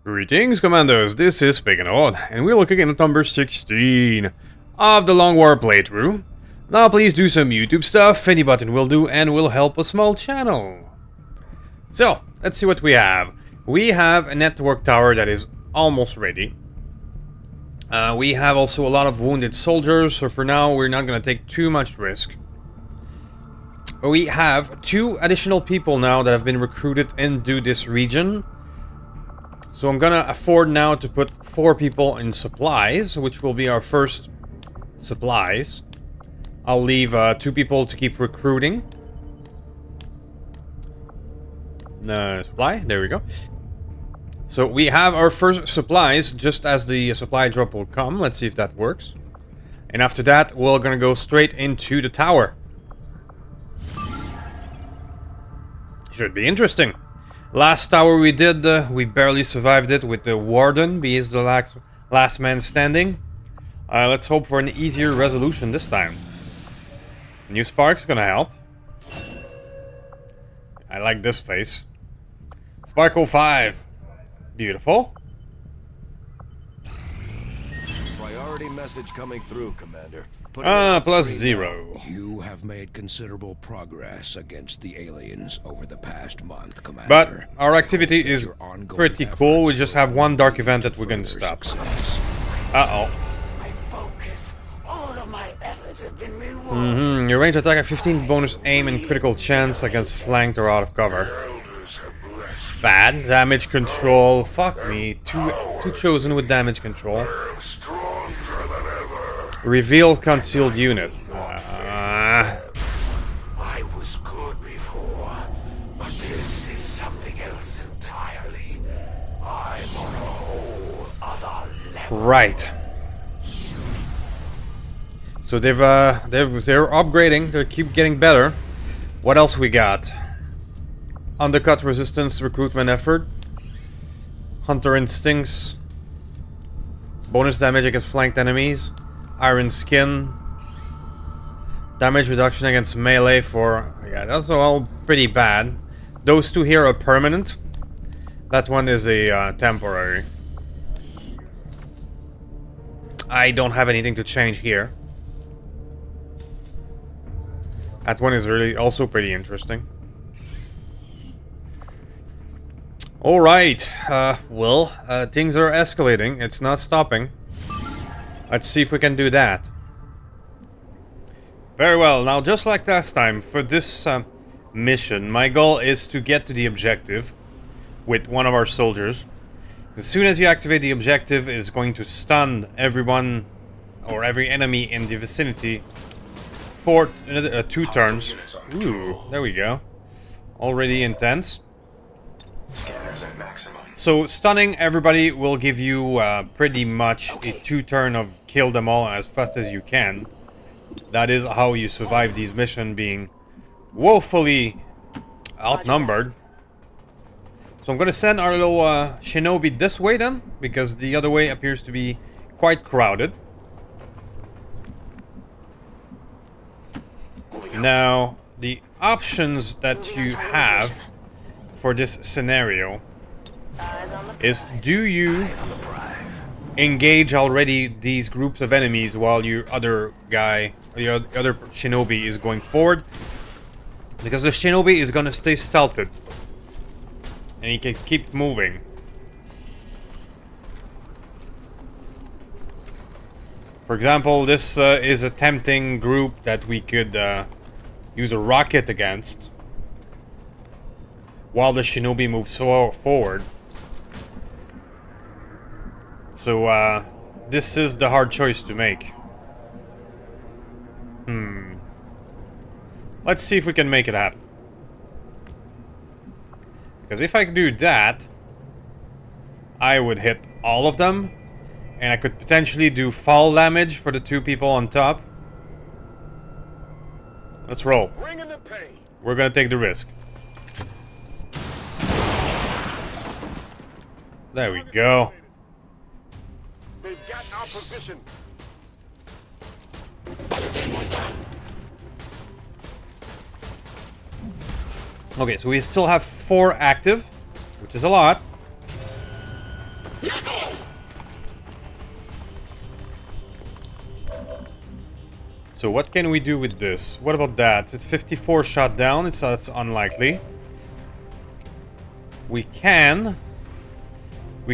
Greetings, Commandos, this is Pagan, and we're looking at number 16 of the Long War playthrough. Now please do some YouTube stuff, any button will do, and will help a small channel. So, let's see what we have. We have a network tower that is almost ready. We have also a lot of wounded soldiers, so for now we're not going to take too much risk. We have 2 additional people now that have been recruited into this region. So I'm gonna afford now to put 4 people in supplies, which will be our first supplies. I'll leave 2 people to keep recruiting. Supply, there we go. So we have our first supplies just as the supply drop will come. Let's see if that works. And after that, we're gonna go straight into the tower. Should be interesting. Last tower we did, we barely survived it with the Warden, being the last man standing. Let's hope for an easier resolution this time. New Spark's gonna help. I like this face. Sparkle 5. Beautiful. Priority message coming through, Commander. +0. You have made considerable progress against the aliens over the past month, Commander. But our activity is pretty cool. We just have one dark event that we're gonna stop. Uh-oh. Your range attack at 15 bonus aim and critical chance against flanked or out of cover. Bad. Damage control. Fuck me. Two chosen with damage control. Revealed concealed unit. I was good before, but this is something else entirely. I'm on a whole other level. Right. So they're upgrading. They keep getting better. What else we got? Undercut resistance recruitment effort. Hunter instincts. Bonus damage against flanked enemies. Iron skin. Damage reduction against melee for... Yeah, that's all pretty bad. Those 2 here are permanent. That one is a temporary. I don't have anything to change here. That one is really also pretty interesting. Alright, things are escalating. It's not stopping. Let's see if we can do that. Very well, now just like last time, for this mission, my goal is to get to the objective with one of our soldiers. As soon as you activate the objective, it is going to stun everyone or every enemy in the vicinity for 2 turns. Ooh, there we go. Already intense. Scanners at maximum. So stunning everybody will give you pretty much a 2 turn of kill them all as fast as you can. That is how you survive these missions, being woefully outnumbered. So I'm gonna send our little shinobi this way then, because the other way appears to be quite crowded. Now, the options that you have for this scenario is, do you engage already these groups of enemies while your other guy, the other shinobi is going forward? Because the shinobi is gonna stay stealthed and he can keep moving. For example, this is a tempting group that we could use a rocket against while the shinobi moves forward. So, this is the hard choice to make. Let's see if we can make it happen. Because if I do that, I would hit all of them, and I could potentially do fall damage for the 2 people on top. Let's roll. We're gonna take the risk. There we go. They've gotten our position. Okay, so we still have 4 active, which is a lot. So what can we do with this? What about that? It's 54 shot down. That's unlikely. We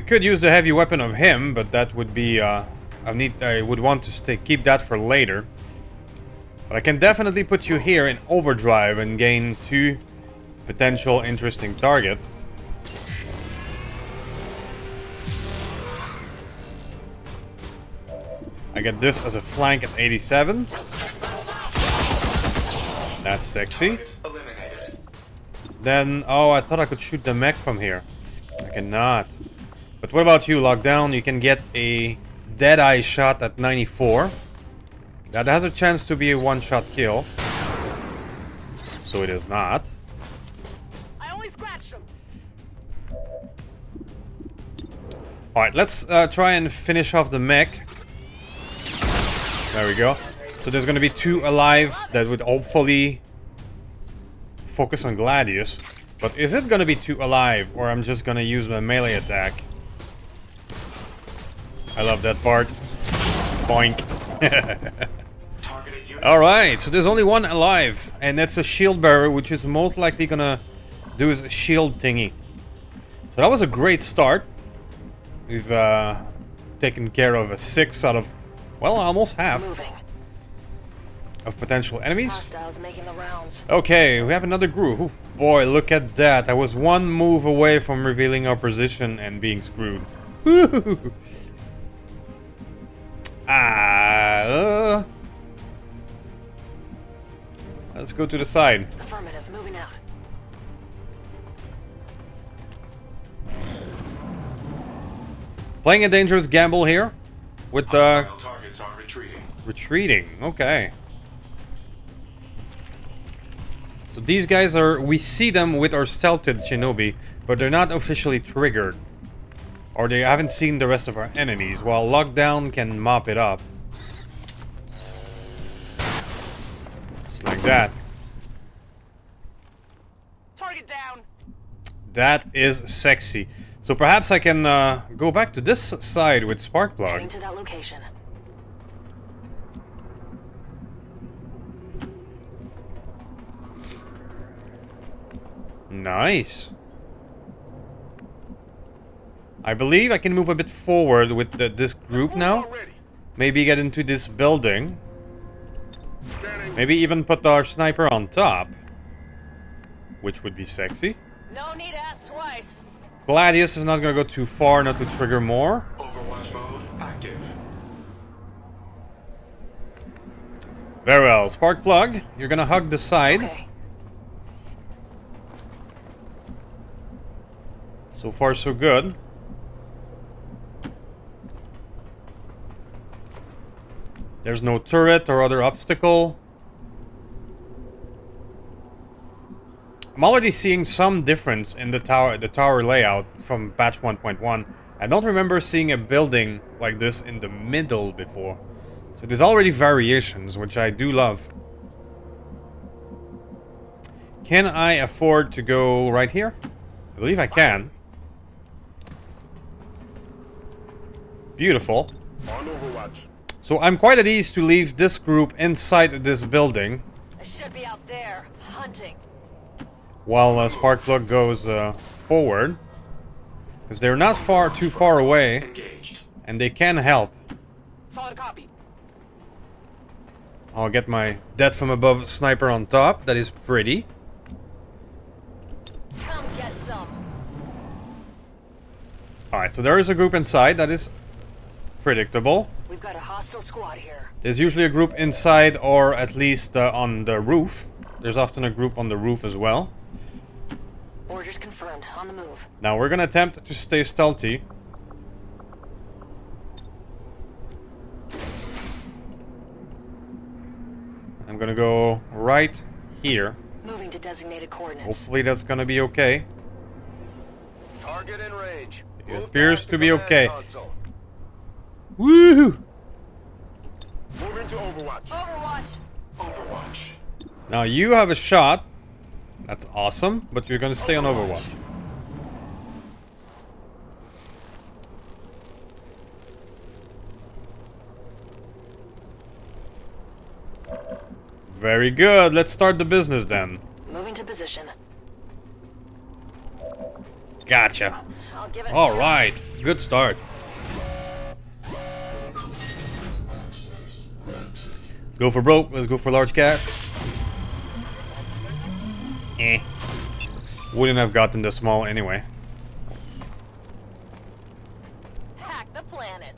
could use the heavy weapon of him, but that would be I would want to keep that for later. But I can definitely put you here in overdrive and gain 2 potential interesting target. I get this as a flank at 87. That's sexy. Then, oh, I thought I could shoot the mech from here. I cannot. But what about you, Lockdown? You can get a Deadeye shot at 94. That has a chance to be a one-shot kill. So it is not. I only scratched him. Alright, let's try and finish off the mech. There we go. So there's gonna be 2 alive that would hopefully focus on Gladius. But is it gonna be 2 alive, or I'm just gonna use my melee attack? I love that part. Boink. Alright, so there's only 1 alive, and that's a shield bearer, which is most likely gonna do his shield thingy. So that was a great start. We've taken care of a 6 out of, well, almost half of potential enemies. Hostiles making the rounds. Okay, we have another group. Ooh, boy, look at that. I was 1 move away from revealing our position and being screwed. Woo! Let's go to the side. Affirmative, moving out. Playing a dangerous gamble here with targets are retreating. retreating. Okay. So these guys are, we see them with our stealthed Shinobi, but they're not officially triggered. Or they haven't seen the rest of our enemies, while Lockdown can mop it up. Just like that. Target down. That is sexy. So perhaps I can go back to this side with Sparkplug. Heading to that location. Nice. I believe I can move a bit forward with this group now. Maybe get into this building. Maybe even put our sniper on top. Which would be sexy. No need to ask twice. Gladius is not gonna go too far not to trigger more. Overwatch mode active. Very well. Sparkplug, you're gonna hug the side. Okay. So far so good. There's no turret or other obstacle. I'm already seeing some difference in the tower layout from patch 1.1. I don't remember seeing a building like this in the middle before. So there's already variations, which I do love. Can I afford to go right here? I believe I can. Beautiful. On Overwatch. So I'm quite at ease to leave this group inside this building, I should be out there hunting. while Sparkplug goes forward, because they're not too far away, Engaged. and they can help. Solid copy. I'll get my death from above sniper on top. That is pretty. Come get some. Alright, so there is a group inside. That is predictable. We've got a hostile squad here. There's usually a group inside, or at least on the roof. There's often a group on the roof as well. Orders confirmed. On the move. Now we're gonna attempt to stay stealthy. I'm gonna go right here. Moving to designated coordinates. Hopefully that's gonna be okay. Target in range. It Move appears past to the be command okay. console. Woohoo! Moving to Overwatch. Overwatch. Overwatch. Now you have a shot. That's awesome, but you're gonna stay on Overwatch. Very good. Let's start the business then. Moving to position. Gotcha. I'll give it a All shot. right. Good start. Go for broke. Let's go for large cash. Eh. Wouldn't have gotten the small anyway. Hack the planet.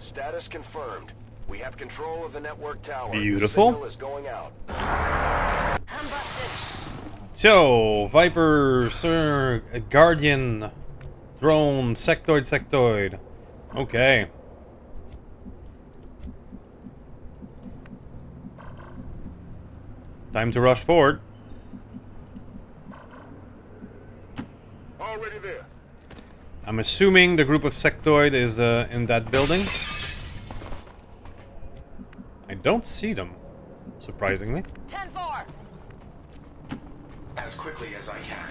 Status confirmed. We have control of the network tower. Beautiful. The signal is going out. I'm busted. So, Viper, Sir, Guardian, Drone, Sectoid. Okay. Time to rush forward. Already there. I'm assuming the group of Sectoid is in that building. I don't see them, surprisingly. 10-4. As quickly as I can.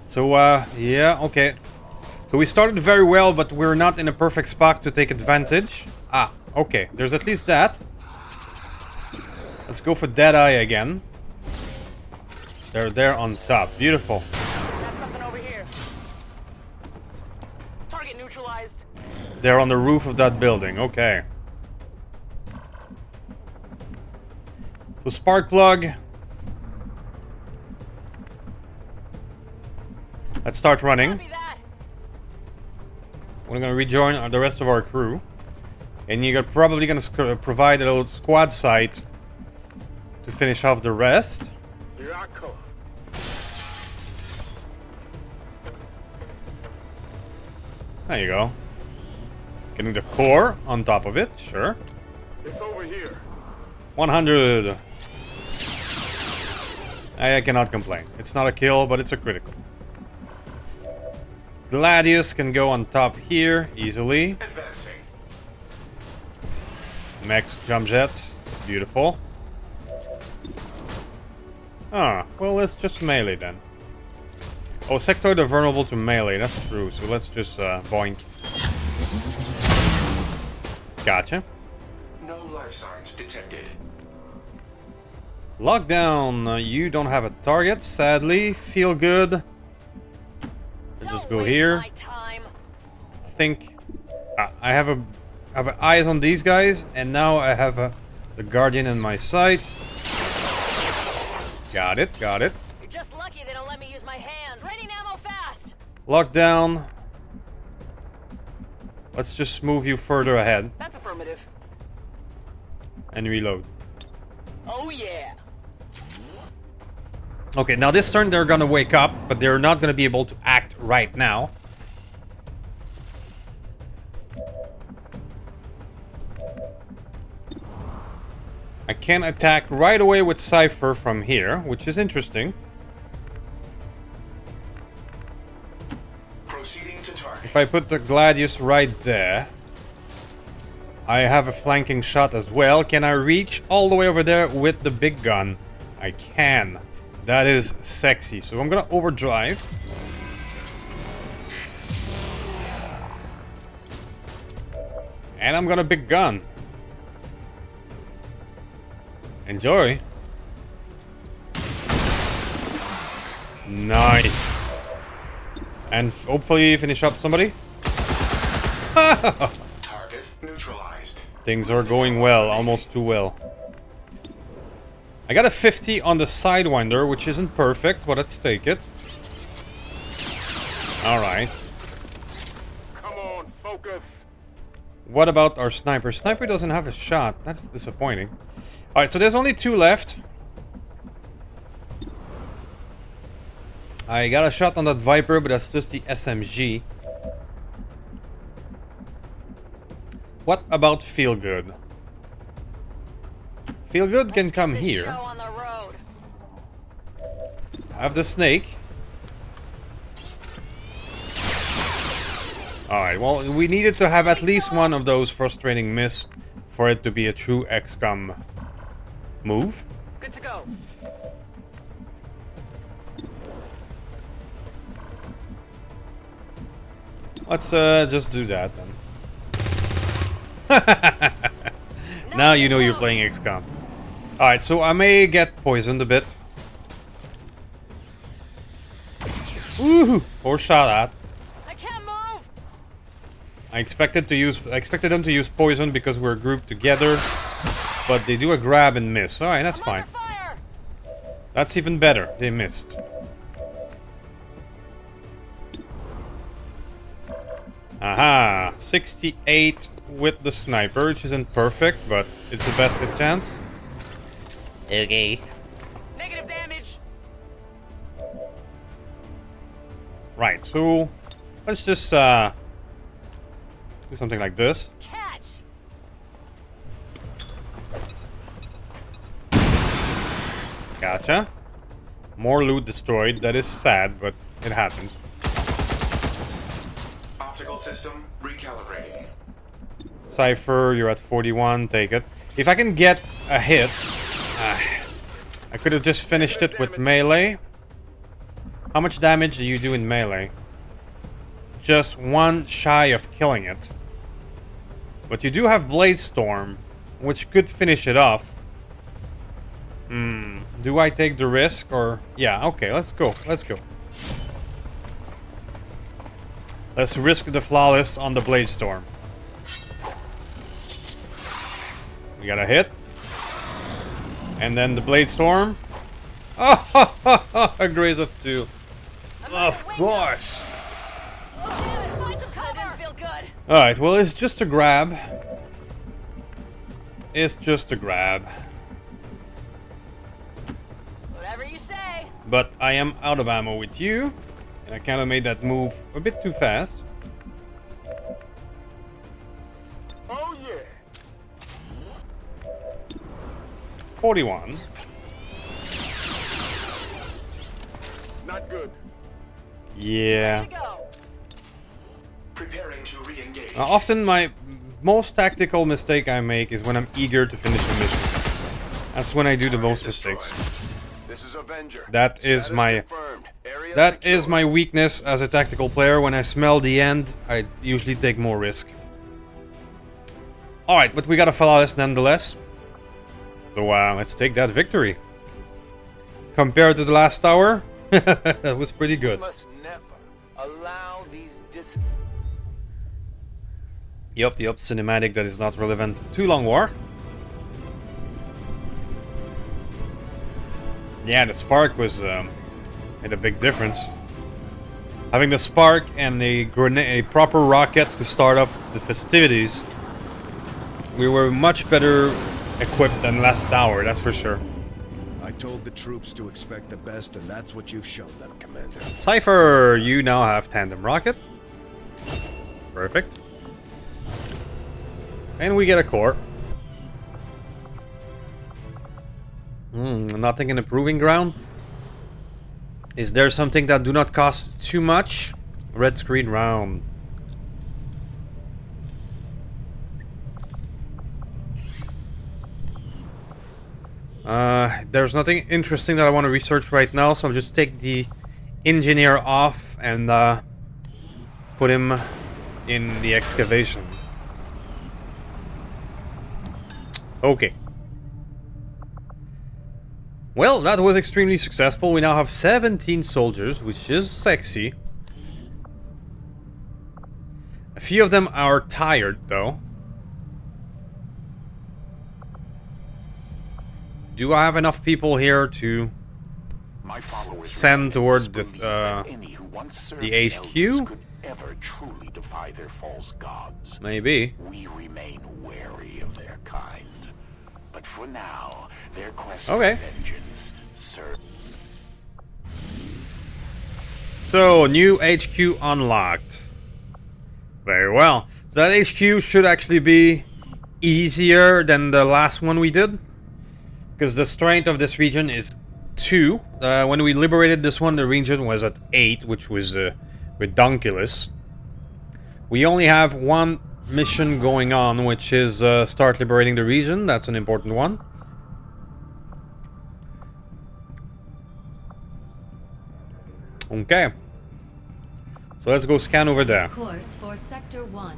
So, yeah, okay. So we started very well, but we're not in a perfect spot to take advantage. Ah, okay. There's at least that. Let's go for Deadeye again. They're there on top. Beautiful. Got something over here. Target neutralized. They're on the roof of that building. Okay. So spark plug. Let's start running. Copy that. We're gonna rejoin the rest of our crew, and you're probably gonna provide a little squad site to finish off the rest. Here I come. There you go. Getting the core on top of it, sure. It's over here. 100. I cannot complain. It's not a kill, but it's a critical. Gladius can go on top here easily. Advancing. Max jump jets. Beautiful. Ah, well, let's just melee then. Oh, Sectoid are vulnerable to melee. That's true. So let's just boink. Gotcha. No life signs detected. Lockdown. You don't have a target, sadly. Feel good. Let's just go Don't waste here. my time. Think. I have eyes on these guys, and now I have the Guardian in my sight. Got it. Got it. You're just lucky they don't let me use my hands. Draining ammo fast. Lockdown. Let's just move you further ahead That's affirmative. and reload. Oh yeah. Okay, now this turn they're gonna wake up, but they're not gonna be able to act right now. I can attack right away with Cypher from here, which is interesting. Proceeding to target. If I put the Gladius right there, I have a flanking shot as well. Can I reach all the way over there with the big gun? I can. That is sexy. So I'm gonna overdrive. And I'm gonna big gun. Enjoy. Nice. And hopefully finish up somebody. Target neutralized. Things are going well, almost too well. I got a 50 on the Sidewinder, which isn't perfect, but let's take it. Alright. Come on, focus. What about our sniper? Sniper doesn't have a shot. That's disappointing. Alright, so there's only 2 left. I got a shot on that Viper, but that's just the SMG. What about Feel Good? Feel Good can come This here. show on the road. Have the snake. Alright, well, we needed to have at least one of those frustrating miss for it to be a true XCOM move. Good to go. Let's just do that then. Now you know you're playing XCOM. Alright, so I may get poisoned a bit. Woohoo! Or shot at. I can't move. I expected them to use poison because we're grouped together, but they do a grab and miss. Alright, that's I'm fine. under fire. That's even better. They missed. Aha! 68 with the sniper, which isn't perfect, but it's the best hit chance. Okay. Negative damage. Right, so let's just do something like this. Catch. Gotcha. More loot destroyed. That is sad, but it happens. Optical system recalibrating. Cypher, you're at 41. Take it. If I can get a hit, I could have just finished it with melee. How much damage do you do in melee? Just one shy of killing it. But you do have Blade Storm, which could finish it off. Do I take the risk or... Yeah, okay, let's go. Let's go. Let's risk the flawless on the Blade Storm. We got a hit. And then the Blade Storm. Oh, a grace of 2. Of course. Find some cover. That didn't feel good. Alright, well, it's just a grab. It's just a grab. Whatever you say. But I am out of ammo with you. And I kind of made that move a bit too fast. Oh yeah. 41. Not good. Yeah. Ready to go. Preparing to re-engage. Often my most tactical mistake I make is when I'm eager to finish a mission. That's when I do the most mistakes. This is Avenger. That is Status my... confirmed. Area That secure. is my weakness as a tactical player. When I smell the end, I usually take more risk. Alright, but we got a flawless nonetheless. So let's take that victory. Compared to the last tower, that was pretty good. Must never allow these Yup, cinematic that is not relevant to Long War. Yeah, the spark was made a big difference. Having the spark and a proper rocket to start off the festivities, we were much better equipped than last tower, that's for sure. I told the troops to expect the best, and that's what you've shown them, Commander. Cypher, you now have tandem rocket. Perfect. And we get a core. Nothing in the proving ground. Is there something that do not cost too much? Red screen round. There's nothing interesting that I want to research right now, so I'll just take the engineer off and put him in the excavation. Okay. Well, that was extremely successful. We now have 17 soldiers, which is sexy. A few of them are tired, though. Do I have enough people here to send toward the HQ? Could ever truly defy their false gods. Maybe. We remain wary of their kind. But for now, their quest Okay. for vengeance serves. So, new HQ unlocked. Very well. So that HQ should actually be easier than the last one we did. Because the strength of this region is 2. When we liberated this one, the region was at 8, which was ridiculous. We only have one mission going on, which is start liberating the region. That's an important one. Okay. So let's go scan over there. Course for Sector 1.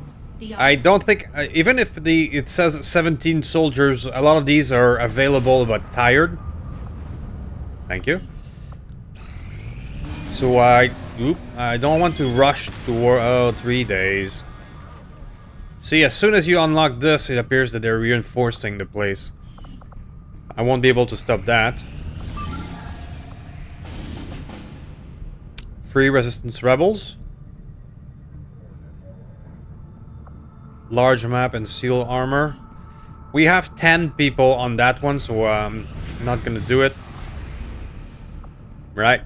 I don't think, even if it says 17 soldiers, a lot of these are available but tired. Thank you. So I don't want to rush to war. Oh, 3 days. See, as soon as you unlock this, it appears that they're reinforcing the place. I won't be able to stop that. Free resistance rebels. Large map and steel armor. We have 10 people on that one, so I'm not gonna do it. Right.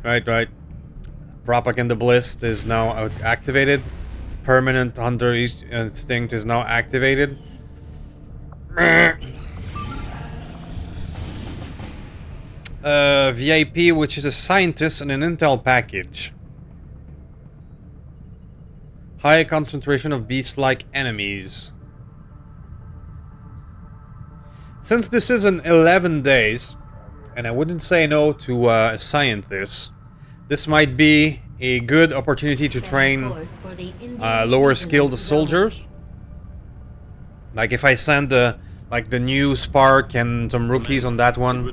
Propaganda Blist is now activated. Permanent Hunter Instinct is now activated. VIP, which is a scientist and an intel package. High concentration of beast-like enemies. Since this is an 11 days, and I wouldn't say no to a scientist, this might be a good opportunity to train lower skilled soldiers. Like if I send like the new Spark and some rookies on that one,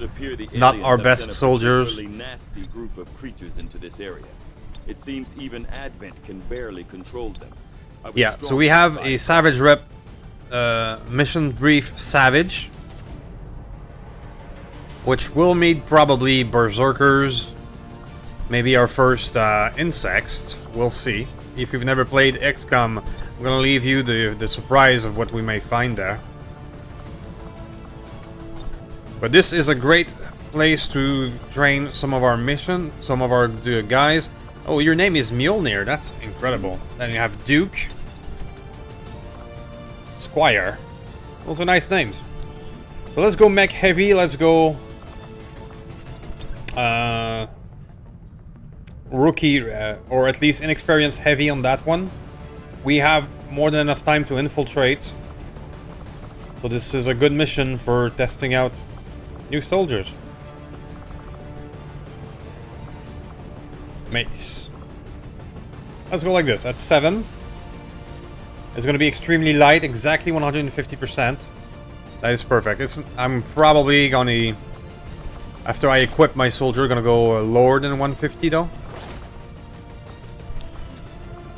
not our best soldiers. Nasty group of creatures into this area. It seems even Advent can barely control them. Yeah, so we have a Savage Rep mission brief Savage, which will meet probably Berserkers, maybe our first insects. We'll see. If you've never played XCOM, I'm gonna leave you the surprise of what we may find there. But this is a great place to train some of our guys. Oh, your name is Mjolnir. That's incredible. Then you have Duke, Squire. Those are nice names. So let's go mech heavy. Let's go rookie or at least inexperienced heavy on that one. We have more than enough time to infiltrate. So this is a good mission for testing out new soldiers. Mace. Let's go like this. At 7. It's going to be extremely light. Exactly 150%. That is perfect. I'm probably going to... After I equip my soldier, going to go lower than 150 though.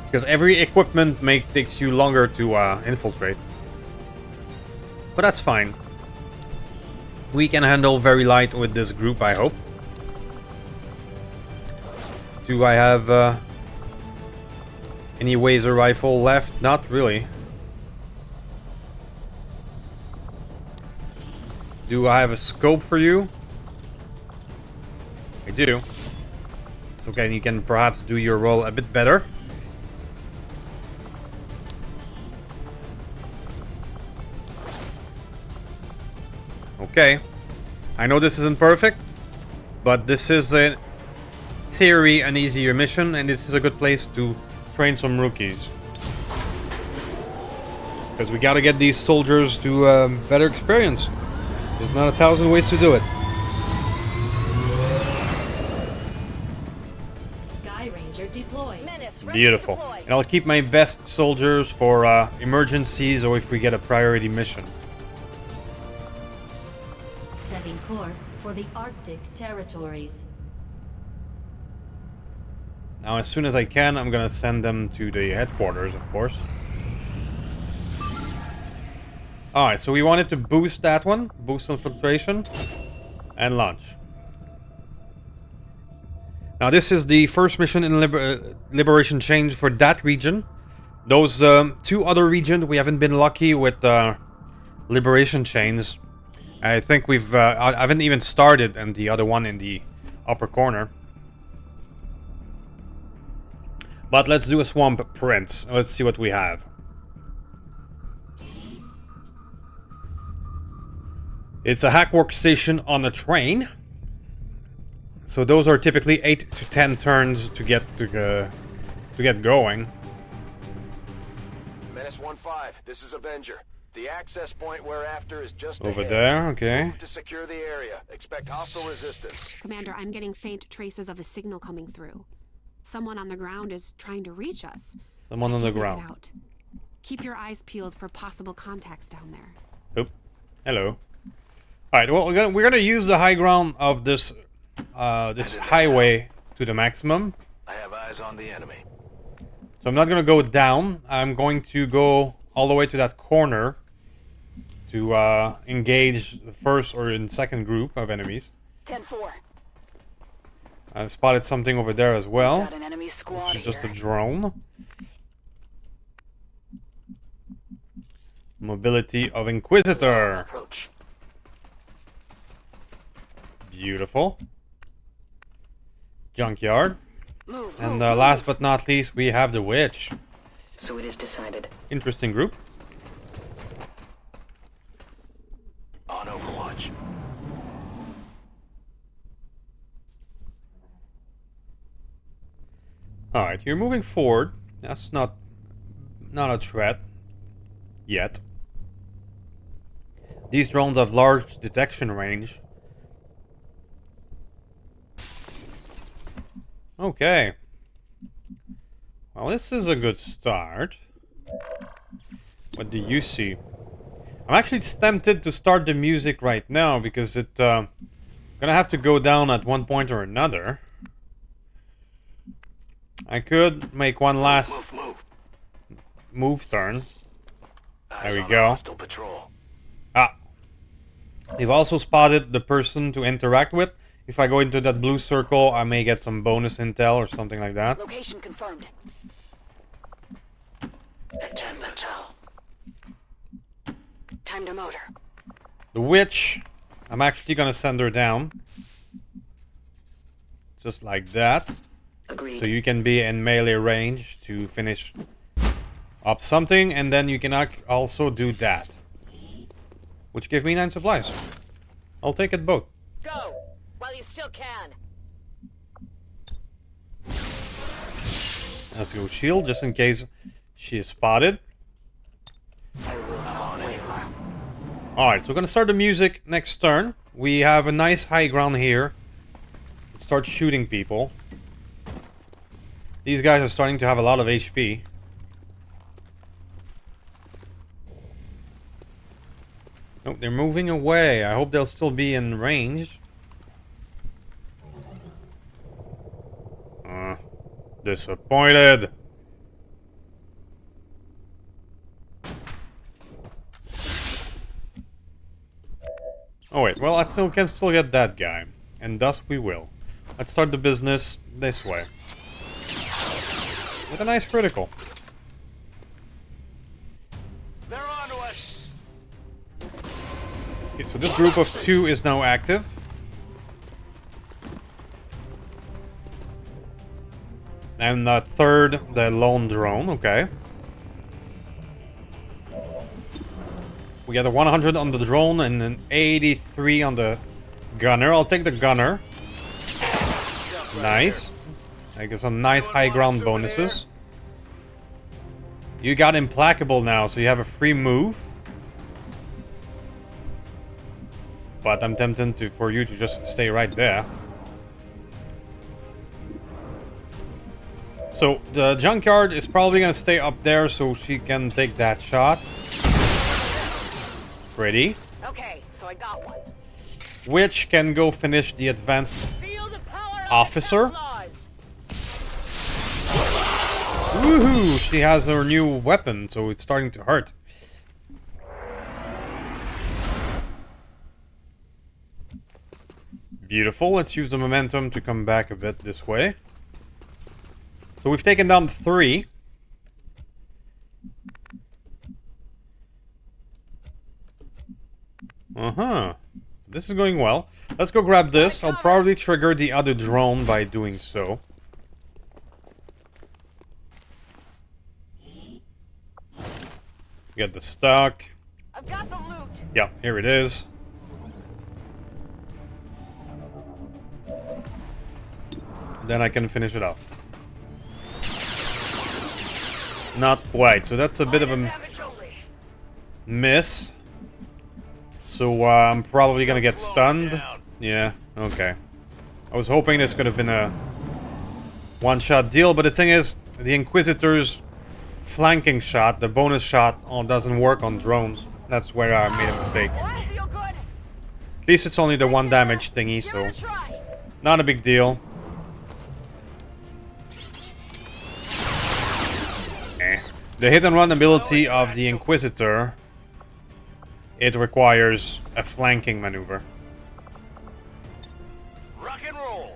Because every equipment takes you longer to infiltrate. But that's fine. We can handle very light with this group, I hope. Do I have any Wazer rifle left? Not really. Do I have a scope for you? I do. Okay, you can perhaps do your role a bit better. Okay. I know this isn't perfect, but this is in theory an easier mission, and this is a good place to train some rookies. Because we gotta get these soldiers to better experience. There's not 1,000 ways to do it. Sky Ranger deployed. Menace, Beautiful. deployed. And I'll keep my best soldiers for emergencies or if we get a priority mission. Setting course for the Arctic territories. Now, as soon as I can, I'm gonna send them to the headquarters, of course. Alright, so we wanted to boost that one. Boost infiltration. And launch. Now, this is the first mission in Liberation Change for that region. Those 2 other regions, we haven't been lucky with Liberation Chains. I think I haven't even started in the other one in the upper corner. But let's do a Swamp Prince. Let's see what we have. It's a hack workstation on a train. So those are typically 8 to 10 turns to get going. Menace 1-5, this is Avenger. The access point we're after is just Over ahead. there, okay. Move to secure the area. Expect hostile resistance. Commander, I'm getting faint traces of a signal coming through. Someone on the ground is trying to reach us. Someone on the Can't make it ground. out. Keep your eyes peeled for possible contacts down there. Oh, hello. Alright, well, we're gonna use the high ground of this this highway to the maximum. I have eyes on the enemy. So I'm not gonna go down. I'm going to go all the way to that corner to engage the first or in second group of enemies. 10-4. I've spotted something over there as well. Got an enemy squad It's just a here. drone. Mobility of Inquisitor. Approach. Beautiful. Junkyard. Move, And move, last but not least, we have the witch. So it is decided. Interesting group. On Overwatch. Alright, you're moving forward. That's not a threat. Yet. These drones have large detection range. Okay. Well, this is a good start. What do you see? I'm actually tempted to start the music right now because it's gonna have to go down at one point or another. I could make one last move turn. There we go. Ah. They've also spotted the person to interact with. If I go into that blue circle, I may get some bonus intel or something like that. Location confirmed. Time to motor. The witch, I'm actually gonna send her down. Just like that. Agreed. So you can be in melee range to finish up something, and then you can also do that. Which gives me 9 supplies. I'll take it both. Go while you still can. Let's go shield, just in case she is spotted. Alright, so we're gonna start the music next turn. We have a nice high ground here. Let's start shooting people. These guys are starting to have a lot of HP. Oh, they're moving away. I hope they'll still be in range. Disappointed. Oh wait, well I can still get that guy. And thus we will. Let's start the business this way. With a nice critical. They're on to us. Okay, so this group of 2 is now active. And the third, the lone drone, okay. We got a 100 on the drone and an 83 on the gunner. I'll take the gunner. Nice. I get some nice high ground bonuses. You got implacable now, so you have a free move. But I'm tempted for you to just stay right there. So the junkyard is probably gonna stay up there so she can take that shot. Pretty. Okay, so I got one. Which can go finish the advanced Feel the power of officer. the outlaws. Woohoo! She has her new weapon, so it's starting to hurt. Beautiful. Let's use the momentum to come back a bit this way. So we've taken down 3. Uh-huh. This is going well. Let's go grab this. I'll probably trigger the other drone by doing so. Get the stock. I've got the loot. Yeah, here it is. Then I can finish it off. Not quite, so that's a bit of a miss. So I'm probably gonna get stunned. Yeah, okay. I was hoping this could have been a one-shot deal, but the thing is, the Inquisitors flanking shot. The bonus shot doesn't work on drones. That's where I made a mistake. I feel good. At least it's only the 1 damage thingy, Give so it a try. not a big deal. The hit and run ability of the Inquisitor, it requires a flanking maneuver. Rock and roll.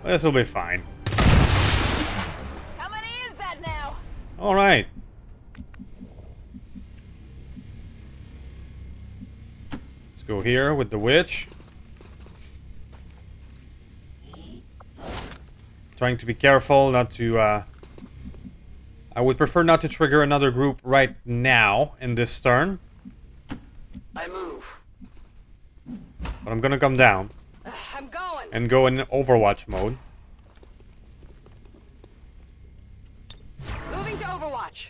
This will be fine. How many is that now? Alright. Let's go here with the witch. Trying to be careful not to, I would prefer not to trigger another group right now in this turn. I move. But I'm gonna come down I'm going. and go in Overwatch mode. Moving to Overwatch.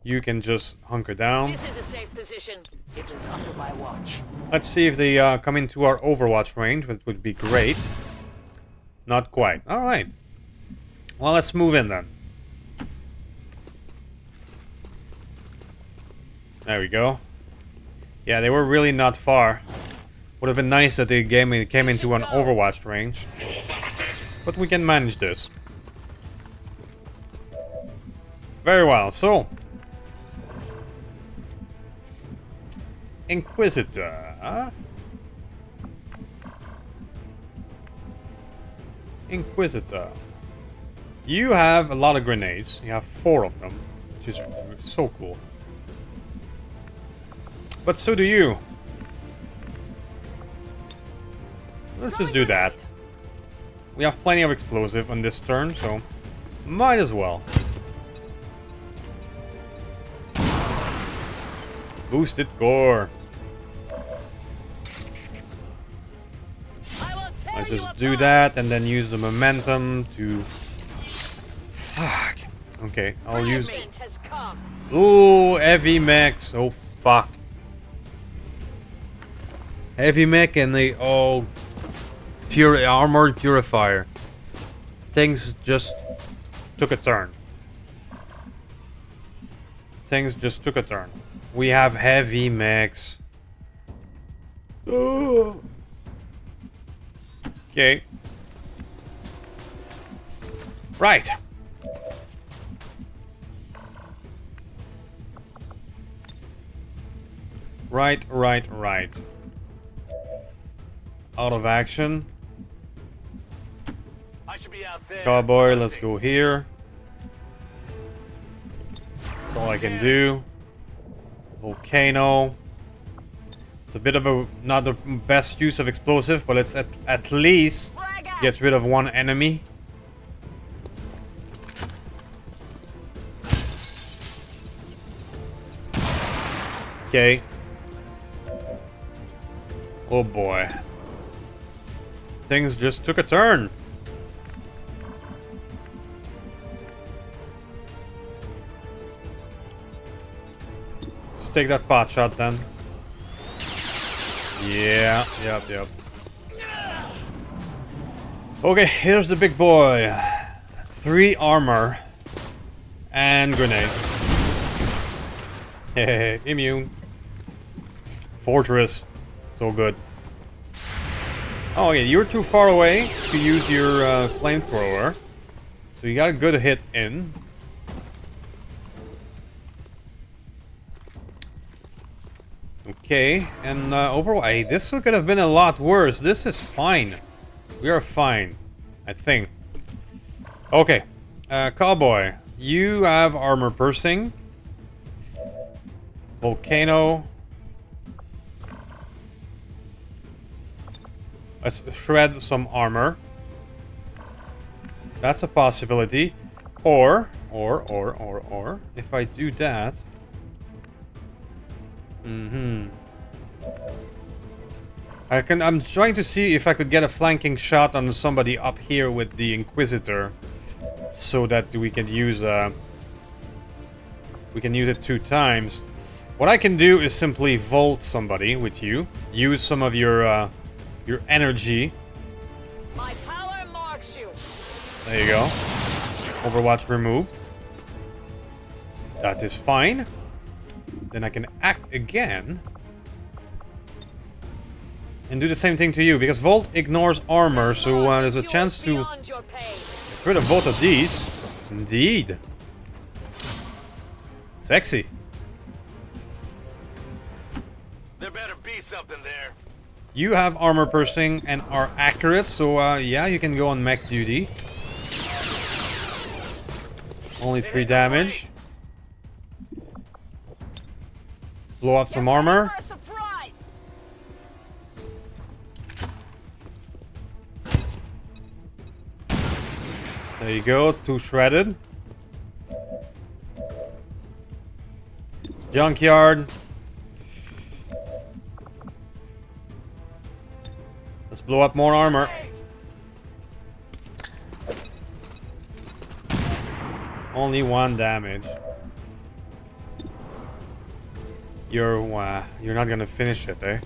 You can just hunker down. This is a safe position. It is under my watch. Let's see if they come into our Overwatch range, which would be great. Not quite. Alright. Well, let's move in then. There we go. Yeah, they were really not far. Would have been nice that they came into an Overwatch range. But we can manage this. Very well, so... Inquisitor... Inquisitor. You have a lot of grenades. You have 4 of them, which is so cool. But so do you. Let's just do that. We have plenty of explosive on this turn, so might as well. Boosted gore. Let's just do that and then use the momentum to... Fuck. Okay, I'll use... Ooh, heavy mechs. Oh, fuck. Heavy mech and the... Oh... Pure armored purifier. Things just took a turn. Things just took a turn. We have heavy mechs. Oh. Okay. Right. Right. Out of action. I should be out there. Cowboy, let's go here. That's all I can do. Volcano. It's a bit of a not the best use of explosive, but it's at least get rid of one enemy. Okay. Oh boy. Things just took a turn. Just take that pot shot then. Yeah, yep. Okay, here's the big boy. 3 armor and grenades. Hehe, immune. Fortress. So good. Oh yeah, you're too far away to use your flamethrower. So you got a good hit in. Okay, and Overwatch. This could have been a lot worse. This is fine. We are fine, I think. Okay, Cowboy, you have armor piercing. Volcano. Let's shred some armor. That's a possibility. Or, if I do that... I'm trying to see if I could get a flanking shot on somebody up here with the Inquisitor. So that we can use it 2 times. What I can do is simply volt somebody with you. Use some of your energy. My power marks you. There you go. Overwatch removed. That is fine. Then I can act again. And do the same thing to you, because Volt ignores armor, so there's a chance to Beyond your pay. get rid of both of these. Indeed. Sexy. There better be something there. You have armor piercing and are accurate, so yeah, you can go on mech duty. Only 3 damage. Blow up some armor. For a surprise. There you go, 2 shredded. Junkyard. Let's blow up more armor. Only 1 damage. You're not gonna finish it, eh?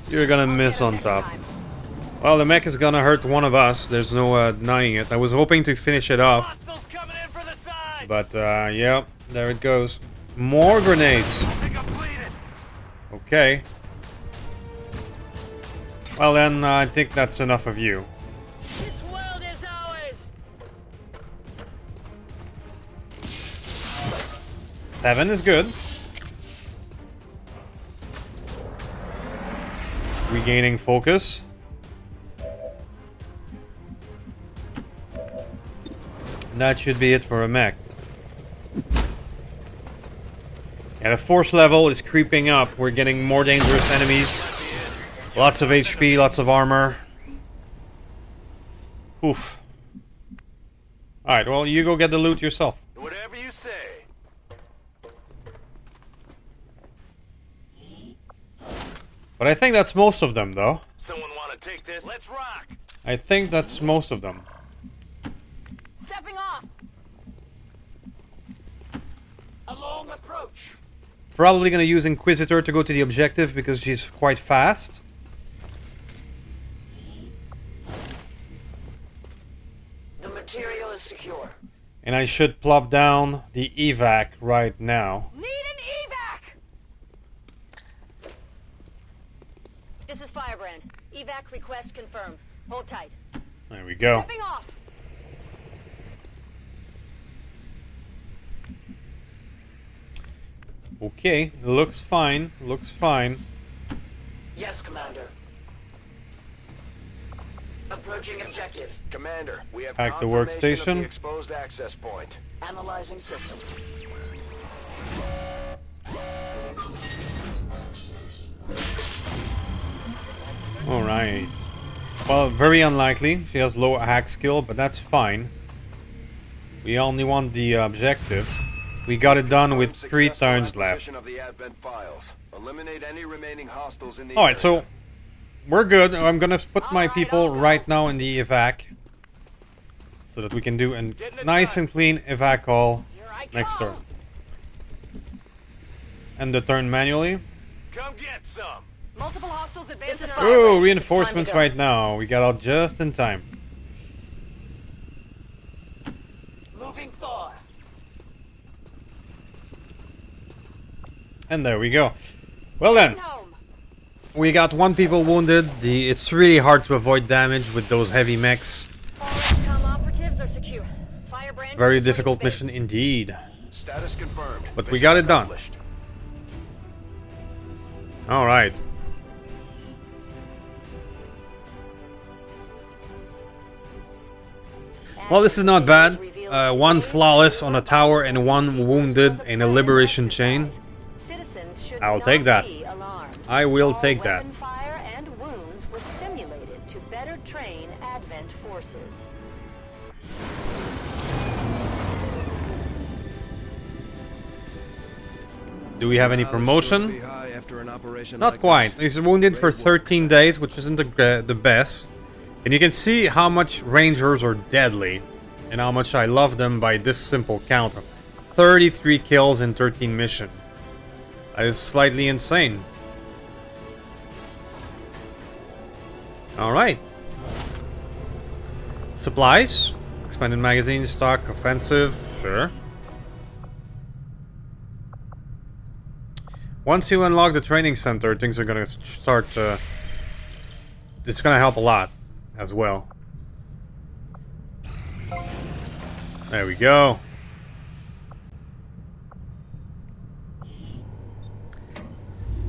You're gonna miss on top. Well, the mech is gonna hurt one of us. There's no denying it. I was hoping to finish it off. Hostiles coming in for the side. But, yeah, there it goes. More grenades. Okay. Well then, I think that's enough of you. This world is ours. 7 is good. Regaining focus. That should be it for a mech. Yeah, the force level is creeping up. We're getting more dangerous enemies. Lots of HP, lots of armor. Oof. Alright, well, you go get the loot yourself. Whatever you say. But I think that's most of them, though. Someone want to take this? Let's rock. I think that's most of them. Stepping off. A long approach. Probably gonna use Inquisitor to go to the objective because she's quite fast. The material is secure. And I should plop down the evac right now. Need an evac. This is Firebrand. Evac request confirmed. Hold tight. There we go. Stepping off. Okay, looks fine. Looks fine. Yes, Commander. Approaching objective. Commander, we have Hack the confirmation workstation. of the exposed access point. Analyzing systems. Alright. Well, very unlikely. She has low hack skill, but that's fine. We only want the objective. We got it done with 3 turns left. Of the Advent files. Eliminate any remaining hostiles in the Alright, area. so we're good. I'm gonna put my people right now in the evac. So that we can do a nice and clean evac call next turn. End the turn manually. Come get some. Multiple hostiles advancing. Oh, reinforcements right now. We got out just in time. Moving forward. And there we go. Well then, Home. we got 1 people wounded. It's really hard to avoid damage with those heavy mechs. All Xcom operatives are secure. Firebrand. Very is difficult returning to mission indeed. Status confirmed. But we Mission got it done. accomplished. Alright. Well, this is not bad. 1 flawless on a tower and 1 wounded in a liberation chain. Citizens should I'll not take that. be alarmed. I will All take that. weapon fire and wounds were simulated to better train Advent forces. Do we have any Morale promotion? should be high after an operation Not like quite. this. He's wounded for Great work. 13 days, which isn't the best. And you can see how much Rangers are deadly. And how much I love them by this simple count. 33 kills in 13 missions. That is slightly insane. Supplies. Expanded magazine, stock, offensive. Sure. Once you unlock the training center, things are gonna start. It's gonna help a lot as well. There we go.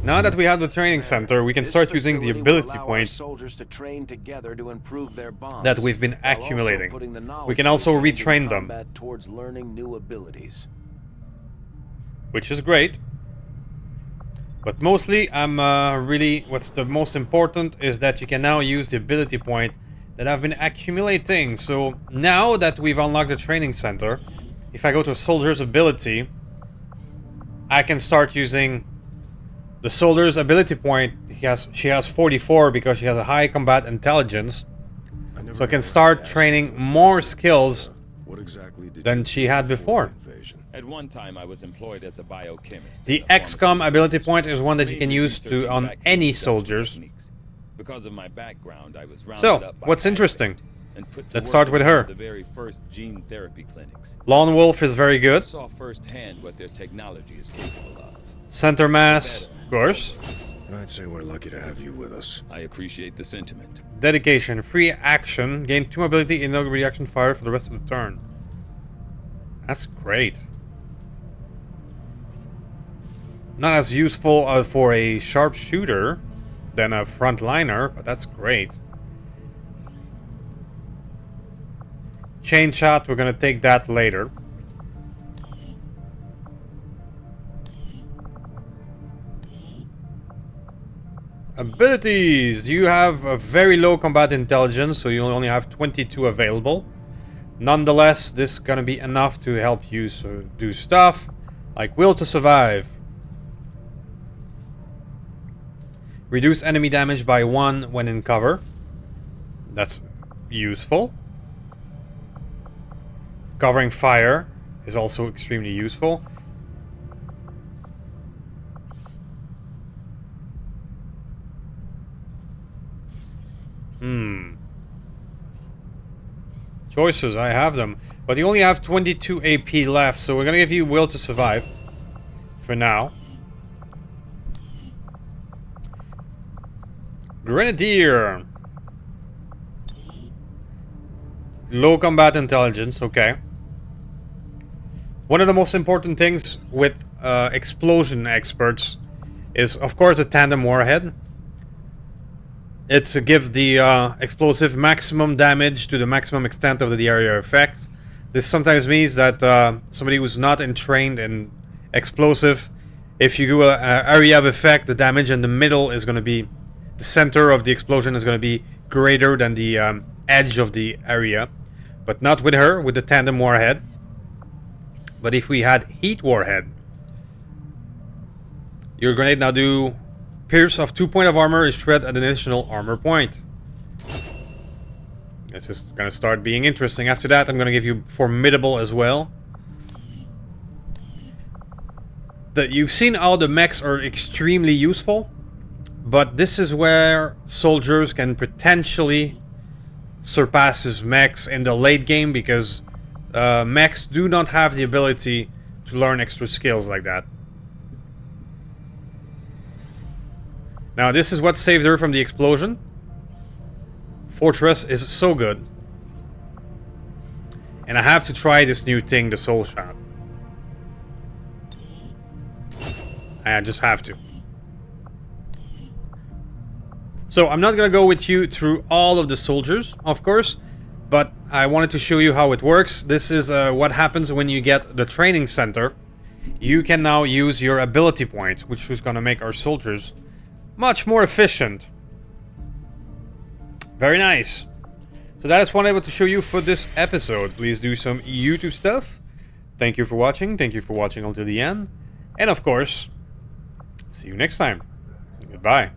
Now that we have the training center, we can start using the ability points soldiers to train together to improve their bonds, that we've been while also accumulating. putting the knowledge We can also they gained in retrain them, combat towards learning new abilities. which is great. But mostly, I'm really... What's the most important is that you can now use the ability point that I've been accumulating. So now that we've unlocked the training center, if I go to soldier's ability, I can start using the soldier's ability point. She has 44 because she has a high combat intelligence. So I can start training more skills What exactly did than you she do had before before. the invasion? At one time, I was employed as a biochemist. The Xcom ability point is one that you can use to on any soldiers. Because of my background, I was rounded So, up by what's Pagan interesting? and put to Let's work start with in her. The very first gene therapy clinics. Lone Wolf is very I good. saw firsthand what their technology is capable of. Center Mass, of course. I'd say we're lucky to have you with us. I appreciate the sentiment. Dedication, free action, gain 2 mobility in no reaction fire for the rest of the turn. That's great. Not as useful for a sharpshooter than a frontliner, but that's great. Chain shot, we're gonna take that later. Abilities! You have a very low combat intelligence, so you only have 22 available. Nonetheless, this is gonna be enough to help you do stuff like Will to Survive. Reduce enemy damage by 1 when in cover. That's useful. Covering fire is also extremely useful. Choices, I have them. But you only have 22 AP left, so we're gonna give you Will to Survive. For now. Grenadier. Low combat intelligence, okay. One of the most important things with explosion experts is, of course, a tandem warhead. It gives the explosive maximum damage to the maximum extent of the area effect. This sometimes means that somebody who's not trained in explosive, if you do an area of effect, the damage in the middle is going to be, the center of the explosion is going to be greater than the edge of the area. But not with her, with the tandem warhead. But if we had heat warhead, your grenade now do pierce of 2 points of armor is shred an additional armor point. This is gonna start being interesting. After that, I'm gonna give you formidable as well. You've seen how the mechs are extremely useful, but this is where soldiers can potentially surpass his mechs in the late game, because mechs do not have the ability to learn extra skills like that. Now this is what saved her from the explosion. Fortress is so good. And I have to try this new thing, the soul shot. I just have to. So I'm not gonna go with you through all of the soldiers, of course, but I wanted to show you how it works. This is what happens when you get the training center. You can now use your ability point, which is gonna make our soldiers much more efficient. Very nice. So that is what I want to show you for this episode. Please do some YouTube stuff. Thank you for watching. Thank you for watching until the end. And of course, see you next time. Goodbye.